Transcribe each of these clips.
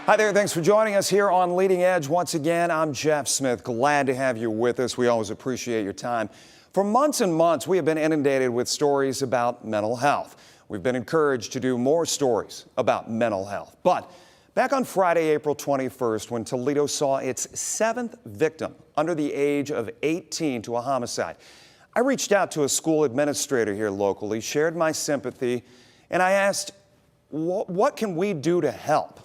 Hi there, thanks for joining us here on Leading Edge. Once again, I'm Jeff Smith. Glad to have you with us. We always appreciate your time. For months and months, we have been inundated with stories about mental health. We've been encouraged to do more stories about mental health. But back on Friday, April 21st, when Toledo saw its 7th victim under the age of 18 to a homicide, I reached out to a school administrator here locally, shared my sympathy, and I asked, what can we do to help?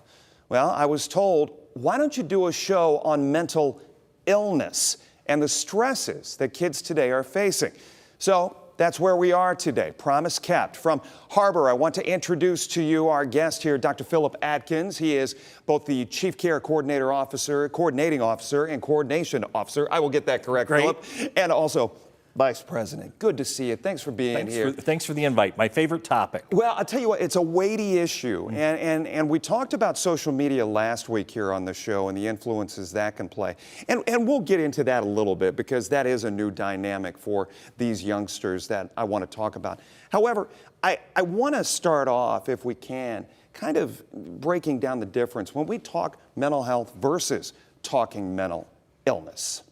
Well, I was told, why don't you do a show on mental illness and the stresses that kids today are facing? So that's where we are today. Promise kept. From Harbor, I want to introduce to you our guest here, Dr. Philip Atkins. He is both the Chief Care Coordinating Officer, and Coordination Officer. I will get that correct, Great. Philip. And also Vice President. Good to see you. Thanks for being here. Thanks for the invite. My favorite topic. Well, I'll tell you what, it's a weighty issue. And we talked about social media last week here on the show and the influences that can play. And we'll get into that a little bit because that is a new dynamic for these youngsters that I want to talk about. However, I want to start off, if we can, kind of breaking down the difference when we talk mental health versus talking mental illness.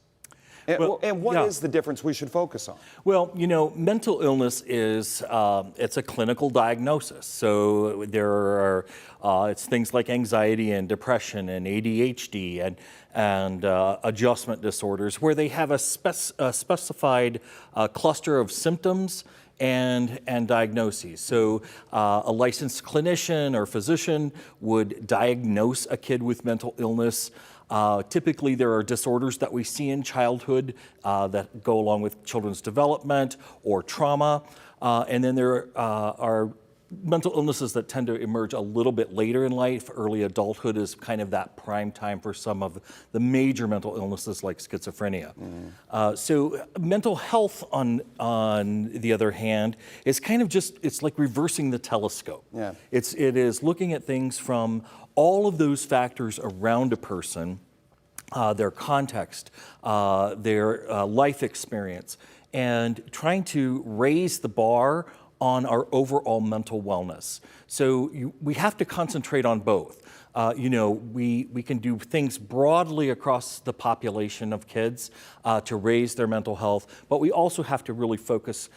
And what is the difference we should focus on? Well, you know, mental illness is, it's a clinical diagnosis. So there are, it's things like anxiety and depression and ADHD and adjustment disorders where they have a specified cluster of symptoms and diagnoses. So a licensed clinician or physician would diagnose a kid with mental illness. Typically, there are disorders that we see in childhood that go along with children's development or trauma. And then there are mental illnesses that tend to emerge a little bit later in life. Early adulthood is kind of that prime time for some of the major mental illnesses like schizophrenia. So mental health, on the other hand, is kind of just, it's like reversing the telescope. Yeah. It is looking at things from all of those factors around a person, their context, their life experience, and trying to raise the bar on our overall mental wellness. So we have to concentrate on both. You know, we can do things broadly across the population of kids to raise their mental health, but we also have to really focus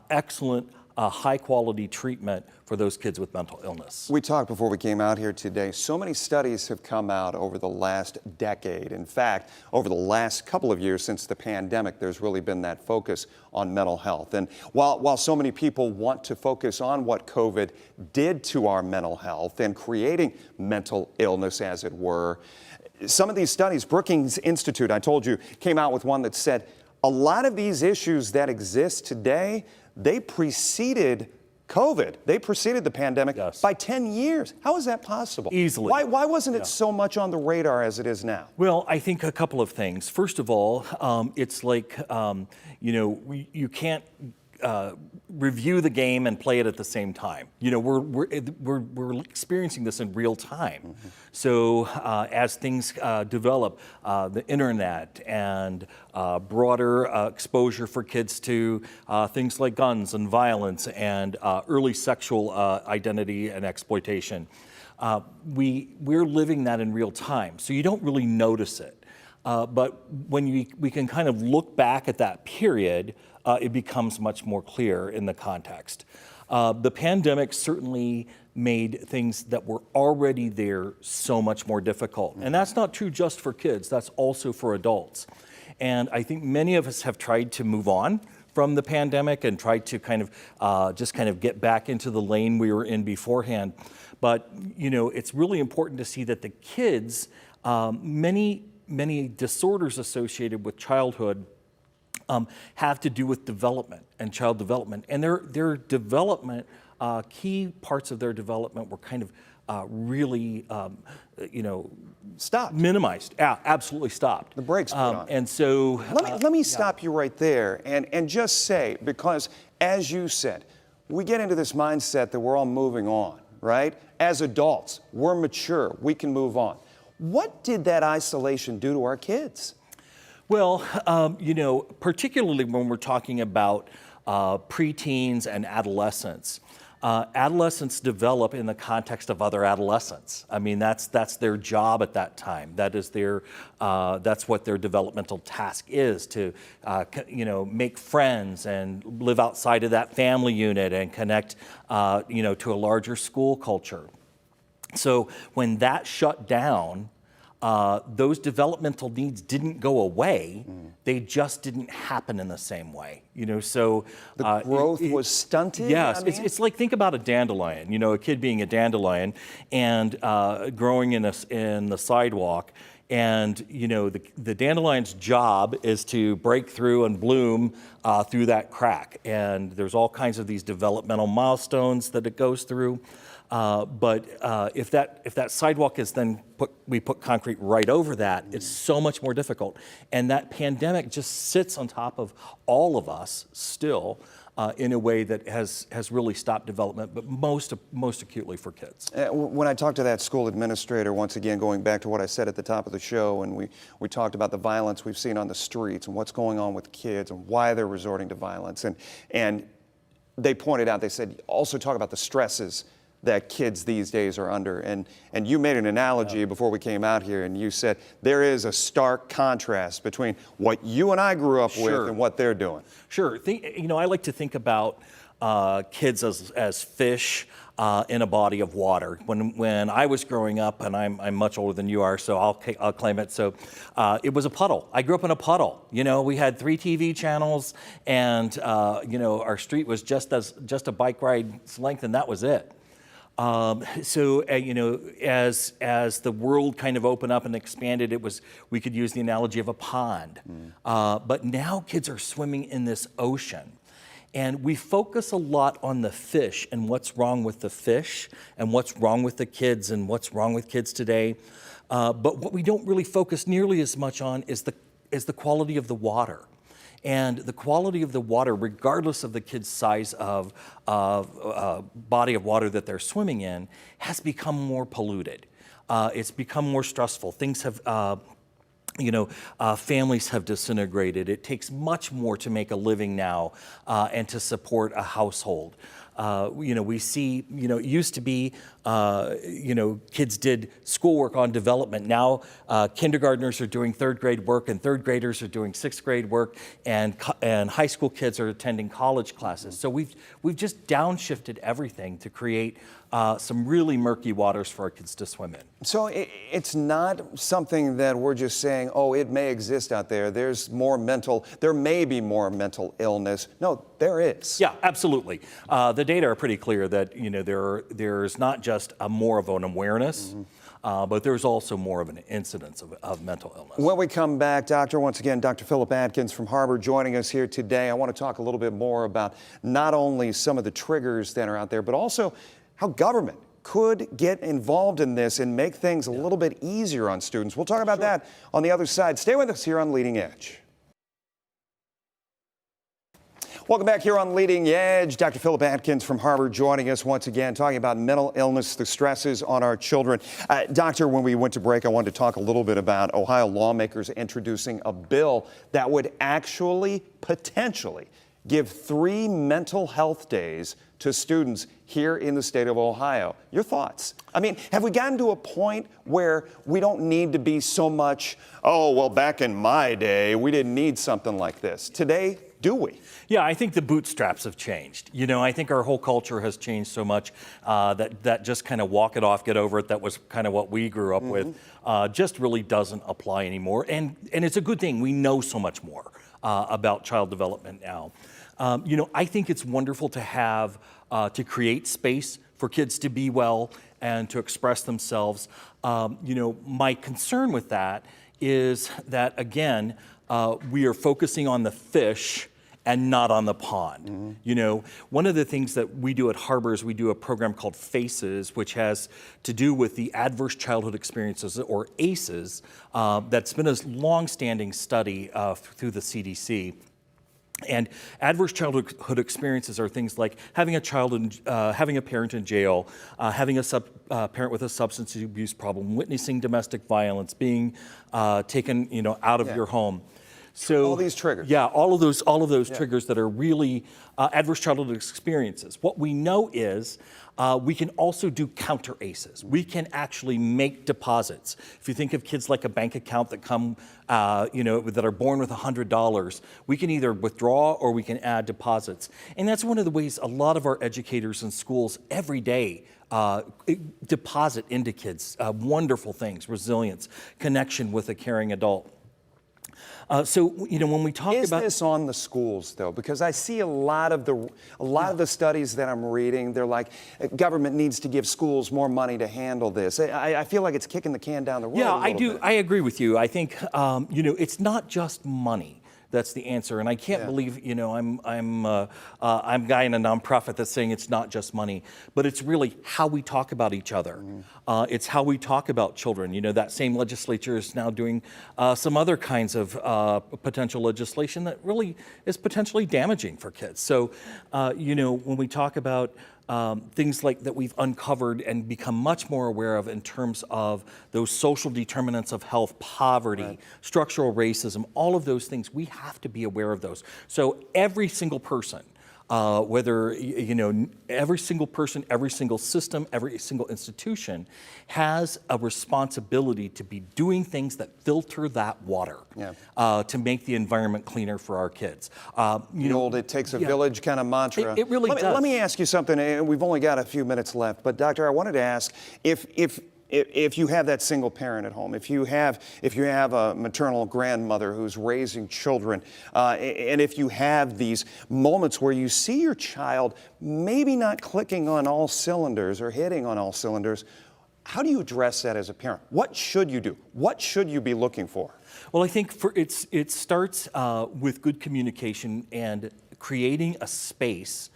excellent high-quality treatment for those kids with mental illness. We talked before we came out here today. So many studies have come out over the last decade. In fact, over the last couple of years since the pandemic, there's really been that focus on mental health. And while so many people want to focus on what COVID did to our mental health and creating mental illness, as it were, some of these studies, Brookings Institute, I told you, came out with one that said a lot of these issues that exist today, they preceded COVID. They preceded the pandemic by 10 years. How is that possible? Easily. Why wasn't it so much on the radar as it is now? Well, I think a couple of things. First of all, it's like, you know, you can't review the game and play it at the same time. You know, we're experiencing this in real time. So as things develop, the internet and broader exposure for kids to things like guns and violence and early sexual identity and exploitation, we're living that in real time. So you don't really notice it. But when we can kind of look back at that period, it becomes much more clear in the context. The pandemic certainly made things that were already there so much more difficult. And that's not true just for kids, that's also for adults. And I think many of us have tried to move on from the pandemic and tried to kind of just kind of get back into the lane we were in beforehand. But, you know, it's really important to see that the kids, many disorders associated with childhood have to do with development and child development. And their development, key parts of their development were kind of really, you know, stopped. Minimized. Yeah, absolutely stopped. The brakes put on. And so... Let me stop you right there and just say, because as you said, we get into this mindset that we're all moving on, right? As adults, we're mature, we can move on. What did that isolation do to our kids? Well, you know, particularly when we're talking about preteens and adolescents, Adolescents develop in the context of other adolescents. I mean, that's their job at that time. That is that's what their developmental task is, to make friends and live outside of that family unit and connect to a larger school culture. So when that shut down, those developmental needs didn't go away. They just didn't happen in the same way. So the growth was stunted. Yes, it's like, think about a dandelion. A kid being a dandelion and growing in the sidewalk. And the dandelion's job is to break through and bloom through that crack. And there's all kinds of these developmental milestones that it goes through. But if that sidewalk is then we put concrete right over that, it's so much more difficult. And that pandemic just sits on top of all of us still in a way that has really stopped development, but most acutely for kids. When I talked to that school administrator, once again, going back to what I said at the top of the show, and we talked about the violence we've seen on the streets and what's going on with kids and why they're resorting to violence. And they pointed out, they said, also talk about the stresses that kids these days are under. And you made an analogy before we came out here, and you said there is a stark contrast between what you and I grew up with and what they're doing. Sure. I like to think about kids as fish in a body of water. When I was growing up, and I'm much older than you are, so I'll claim it. So it was a puddle. I grew up in a puddle. We had 3 TV channels, and our street was just a bike ride's length, and that was it. As the world kind of opened up and expanded, we could use the analogy of a pond. But now kids are swimming in this ocean. And we focus a lot on the fish and what's wrong with the fish and what's wrong with the kids and what's wrong with kids today. But what we don't really focus nearly as much on is the quality of the water. And the quality of the water, regardless of the kid's size of body of water that they're swimming in, has become more polluted. It's become more stressful. Things have, families have disintegrated. It takes much more to make a living now and to support a household. We see, it used to be, kids did schoolwork on development. Now, kindergartners are doing 3rd grade work, and 3rd graders are doing 6th grade work, and high school kids are attending college classes. So we've just downshifted everything to create some really murky waters for our kids to swim in. So it's not something that we're just saying, oh, it may exist out there. There may be more mental illness. No, there is. Yeah, absolutely. The data are pretty clear that there's not just more of an awareness, but there's also more of an incidence of mental illness. When we come back, Doctor, once again, Dr. Philip Atkins from Harvard joining us here today. I want to talk a little bit more about not only some of the triggers that are out there, but also how government could get involved in this and make things a little bit easier on students. We'll talk about that on the other side. Stay with us here on Leading Edge. Welcome back here on Leading Edge. Dr. Philip Atkins from Harvard joining us once again, talking about mental illness, the stresses on our children. Doctor, when we went to break, I wanted to talk a little bit about Ohio lawmakers introducing a bill that would actually potentially give 3 mental health days to students here in the state of Ohio. Your thoughts? I mean, have we gotten to a point where we don't need to be so much, oh, well, back in my day, we didn't need something like this. Today, do we? Yeah, I think the bootstraps have changed. I think our whole culture has changed so much that just kind of walk it off, get over it, that was kind of what we grew up with, just really doesn't apply anymore. And it's a good thing. We know so much more about child development now. I think it's wonderful to have, to create space for kids to be well and to express themselves. My concern with that is that, again, we are focusing on the fish and not on the pond. One of the things that we do at Harvard is we do a program called FACES, which has to do with the adverse childhood experiences, or ACEs, that's been a long-standing study through the CDC. And adverse childhood experiences are things like having a parent in jail, having a parent with a substance abuse problem, witnessing domestic violence, being taken, out of your home. So all these triggers. Yeah, all of those triggers that are really adverse childhood experiences. What we know is we can also do counter ACEs. We can actually make deposits. If you think of kids like a bank account that come, that are born with $100, we can either withdraw or we can add deposits. And that's one of the ways a lot of our educators in schools every day deposit into kids wonderful things: resilience, connection with a caring adult. So when we talk about, is this on the schools though? Because I see a lot of the studies that I'm reading. They're like, government needs to give schools more money to handle this. I feel like it's kicking the can down the road. Yeah, I do. I agree with you. I think it's not just money that's the answer, and I can't believe I'm a guy in a nonprofit that's saying it's not just money, but it's really how we talk about each other. It's how we talk about children. That same legislature is now doing some other kinds of potential legislation that really is potentially damaging for kids. So when we talk about things like that we've uncovered and become much more aware of in terms of those social determinants of health, poverty, structural racism, all of those things, we have to be aware of those. So every single person, every single person, every single system, every single institution has a responsibility to be doing things that filter that water to make the environment cleaner for our kids. It takes a village kind of mantra. It really does. Let me ask you something, and we've only got a few minutes left, but Doctor, I wanted to ask if you have that single parent at home, if you have a maternal grandmother who's raising children, and if you have these moments where you see your child maybe not clicking on all cylinders or hitting on all cylinders, how do you address that as a parent? What should you do? What should you be looking for? Well, I think it starts with good communication and creating a space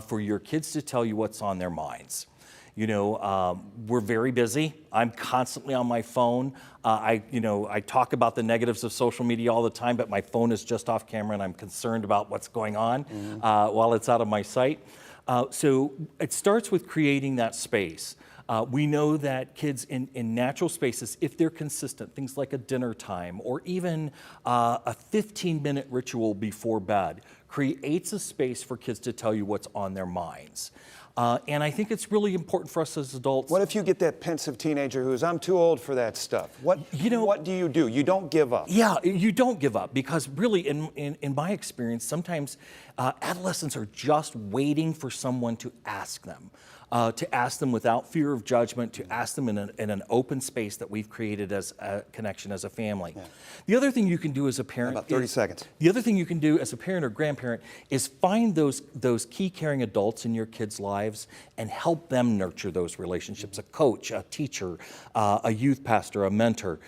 for your kids to tell you what's on their minds. We're very busy. I'm constantly on my phone. I talk about the negatives of social media all the time, but my phone is just off camera and I'm concerned about what's going on while it's out of my sight. So it starts with creating that space. We know that kids in natural spaces, if they're consistent, things like a dinner time or even a 15-minute ritual before bed, creates a space for kids to tell you what's on their minds. And I think it's really important for us as adults. What if you get that pensive teenager who's, I'm too old for that stuff? What do you do? You don't give up. Yeah, you don't give up, because really, in my experience, sometimes adolescents are just waiting for someone to ask them. To ask them without fear of judgment, to ask them in an open space that we've created as a connection as a family. Yeah. The other thing you can do as a parent— about 30 seconds. The other thing you can do as a parent or grandparent is find those key caring adults in your kids' lives and help them nurture those relationships. A coach, a teacher, a youth pastor, a mentor.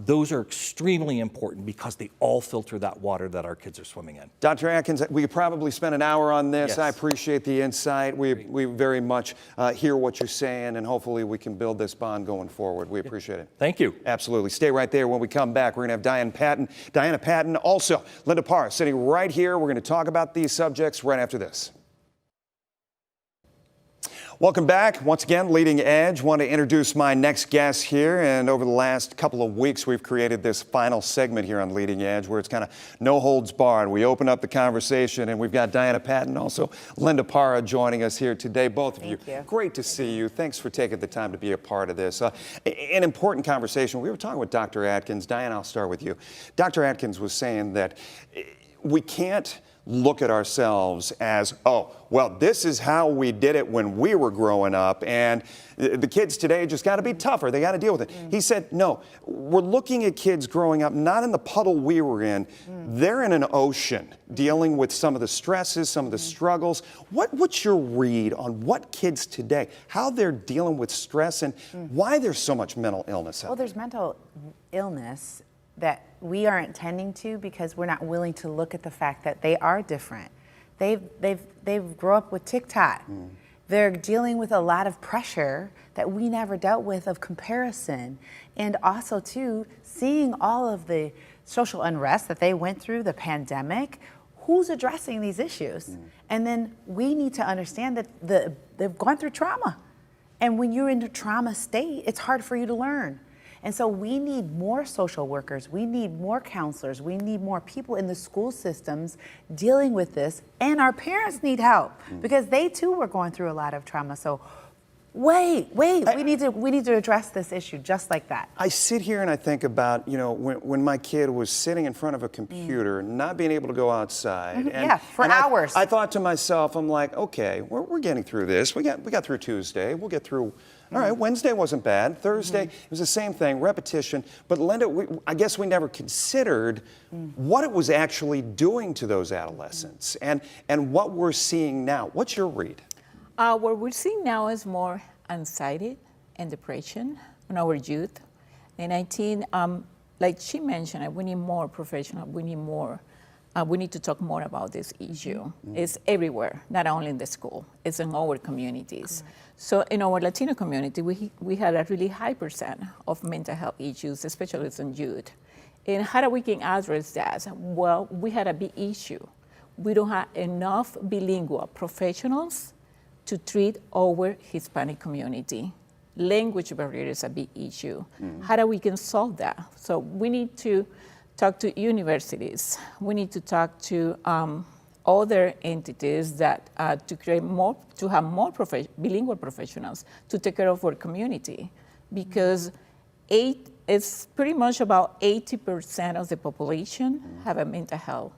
Those are extremely important because they all filter that water that our kids are swimming in. Dr. Atkins, we could probably spend an hour on this. Yes. I appreciate the insight. We very much hear what you're saying, and hopefully we can build this bond going forward. We appreciate it. Thank you. Absolutely. Stay right there. When we come back, we're going to have Diana Patton, also Linda Parra, sitting right here. We're going to talk about these subjects right after this. Welcome back. Once again, Leading Edge. Want to introduce my next guest here. And over the last couple of weeks, we've created this final segment here on Leading Edge where it's kind of no holds barred. We open up the conversation, and we've got Diana Patton, also Linda Parra, joining us here today. Both of you. Great to see you. Thanks for taking the time to be a part of this. An important conversation. We were talking with Dr. Atkins. Diana, I'll start with you. Dr. Atkins was saying that we can't look at ourselves as, oh, well, this is how we did it when we were growing up, and the kids today just got to be tougher. They got to deal with it. He said, no, we're looking at kids growing up not in the puddle we were in. They're in an ocean dealing with some of the stresses, some of the struggles. What's your read on what kids today, how they're dealing with stress, and why there's so much mental illness out there? Well, there's mental illness that we aren't tending to because we're not willing to look at the fact that they are different. They've grown up with TikTok. They're dealing with a lot of pressure that we never dealt with, of comparison, and also too seeing all of the social unrest that they went through, the pandemic. Who's addressing these issues? And then we need to understand that they've gone through trauma, and when you're in a trauma state, it's hard for you to learn. And so we need more social workers, we need more counselors, we need more people in the school systems dealing with this, and our parents need help because they too were going through a lot of trauma. So wait, we need to address this issue just like that. I sit here and I think about, when my kid was sitting in front of a computer, not being able to go outside. For hours. I thought to myself, I'm like, okay, we're getting through this. We got through Tuesday. We'll get through. All right, Wednesday wasn't bad. Thursday, it was the same thing, repetition. But Linda, I guess we never considered what it was actually doing to those adolescents and what we're seeing now. What's your read? What we're seeing now is more anxiety and depression in our youth. And I think, like she mentioned, we need more professional. We need to talk more about this issue. It's everywhere, not only in the school. It's in our communities. So in our Latino community, we had a really high percent of mental health issues, especially in youth. And how we can address that? Well, we had a big issue. We don't have enough bilingual professionals to treat our Hispanic community. Language barrier is a big issue. How we can solve that? So we need to talk to universities. We need to talk to other entities that to have more bilingual professionals to take care of our community, because it's pretty much about 80% of the population have a mental health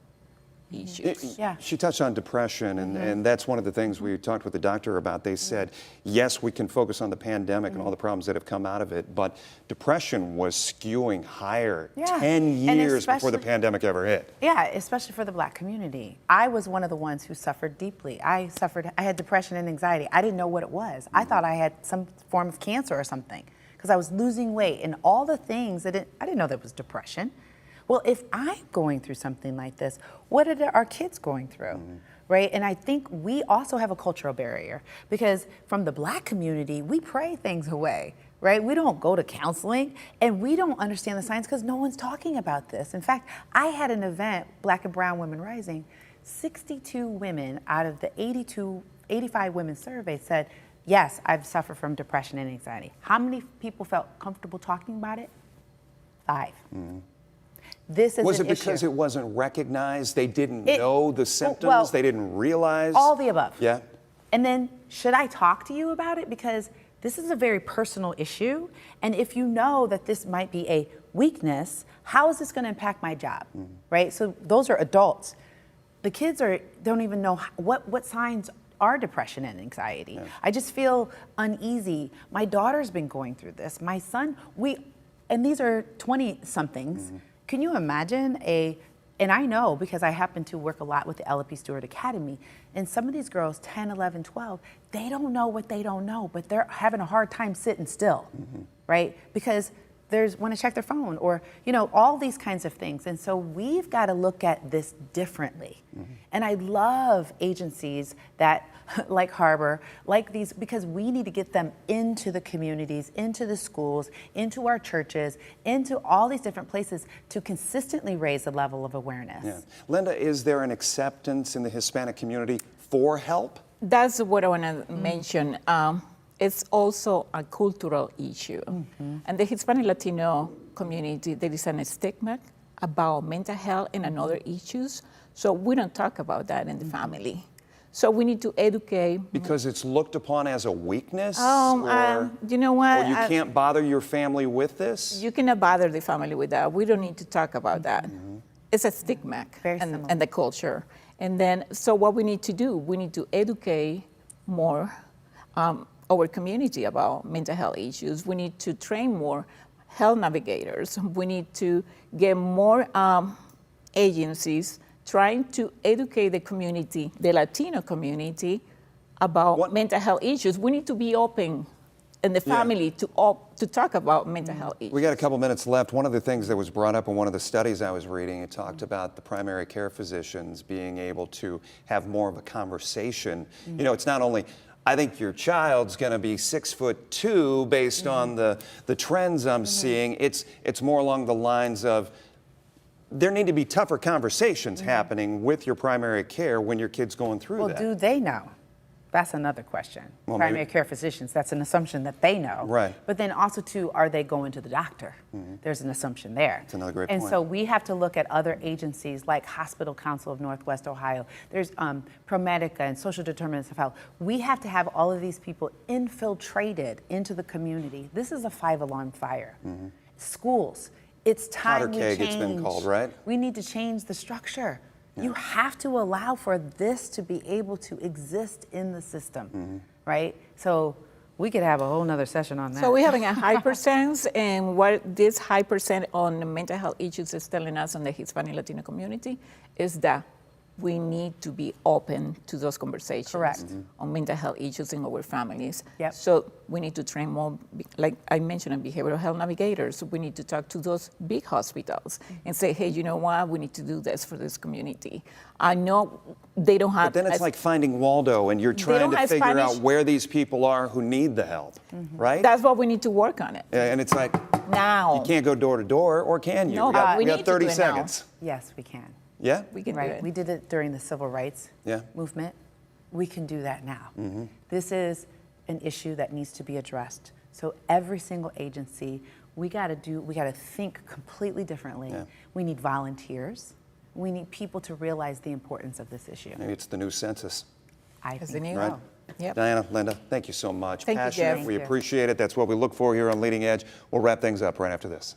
issues. She touched on depression, and that's one of the things we talked with the doctor about. They said, yes, we can focus on the pandemic and all the problems that have come out of it, but depression was skewing higher 10 years before the pandemic ever hit. Yeah, especially for the Black community. I was one of the ones who suffered deeply. I had depression and anxiety. I didn't know what it was. I thought I had some form of cancer or something because I was losing weight and all the things that I didn't know that was depression. Well, if I'm going through something like this, what are our kids going through, right? And I think we also have a cultural barrier because from the Black community, we pray things away, right? We don't go to counseling and we don't understand the science because no one's talking about this. In fact, I had an event, Black and Brown Women Rising, 62 women out of the 85 women surveyed said, yes, I've suffered from depression and anxiety. How many people felt comfortable talking about it? 5. This is Was an it because issue. it wasn't recognized? They didn't know the symptoms? They didn't realize? All the above. Yeah. And then, should I talk to you about it? Because this is a very personal issue. And if you know that this might be a weakness, how is this going to impact my job? Right? So those are adults. The kids don't even know what signs are depression and anxiety. Yeah. I just feel uneasy. My daughter's been going through this. My son, and these are 20-somethings. Can you imagine and I know because I happen to work a lot with the LP Stewart Academy, and some of these girls, 10, 11, 12, they don't know what they don't know, but they're having a hard time sitting still, right? Because want to check their phone or, all these kinds of things. And so we've got to look at this differently. And I love agencies that, like Harbor, like these, because we need to get them into the communities, into the schools, into our churches, into all these different places to consistently raise the level of awareness. Yeah. Linda, is there an acceptance in the Hispanic community for help? That's what I want to mention. It's also a cultural issue. And the Hispanic Latino community, there is a stigma about mental health and other issues. So we don't talk about that in the family. So we need to educate. Because it's looked upon as a weakness? You know what? Or you can't bother your family with this? You cannot bother the family with that. We don't need to talk about that. It's a stigma and the culture. And then, so what we need to do, we need to educate more our community about mental health issues. We need to train more health navigators. We need to get more agencies trying to educate the community, the Latino community, about mental health issues. We need to be open in the family to talk about mental health issues. We got a couple minutes left. One of the things that was brought up in one of the studies I was reading, it talked about the primary care physicians being able to have more of a conversation. It's not only, I think your child's going to be 6'2" based on the trends I'm seeing. It's more along the lines of there need to be tougher conversations happening with your primary care when your kid's going through that. Well, do they know? That's another question. Well, Primary maybe- care physicians, that's an assumption that they know. Right. But then also too, are they going to the doctor? There's an assumption there. That's another great and point. so we have to look at other agencies like Hospital Council of Northwest Ohio. There's ProMedica and Social Determinants of Health. We have to have all of these people infiltrated into the community. This is a 5-alarm fire. Schools, it's time Powder we keg, change. it's been called, right? We need to change the structure. You have to allow for this to be able to exist in the system, right? So we could have a whole nother session on that. So we're having a high percent, and what this high percent on mental health issues is telling us on the Hispanic Latino community is that we need to be open to those conversations Correct. on mental health issues in our families. Yep. So we need to train more, like I mentioned, behavioral health navigators. We need to talk to those big hospitals and say, hey, you know what? We need to do this for this community. I know they don't have. But then it's like Finding Waldo, and you're trying don't to have figure out Spanish. where these people are who need the help, right? That's what we need to work on it And it's like, now. you can't go door to door, or can you? No, we got, but we we got need to 30 do it now. seconds. Yes, we can. Yeah? We can do Right. it. We did it during the civil rights Yeah. movement. We can do that now. This is an issue that needs to be addressed. So every single agency, we got to think completely differently. Yeah. We need volunteers. We need people to realize the importance of this issue. Maybe it's the new census. I It's think the new Right. one. Yep. Diana, Linda, thank you so much. Thank you, Passionate, Jeff. we Thank you. appreciate it. That's what we look for here on Leading Edge. We'll wrap things up right after this.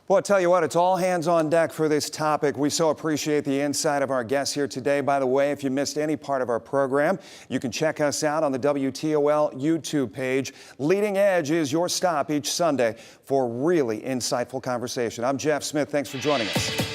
Well, I tell you what, it's all hands on deck for this topic. We so appreciate the insight of our guests here today. By the way, if you missed any part of our program, you can check us out on the WTOL YouTube page. Leading Edge is your stop each Sunday for really insightful conversation. I'm Jeff Smith. Thanks for joining us.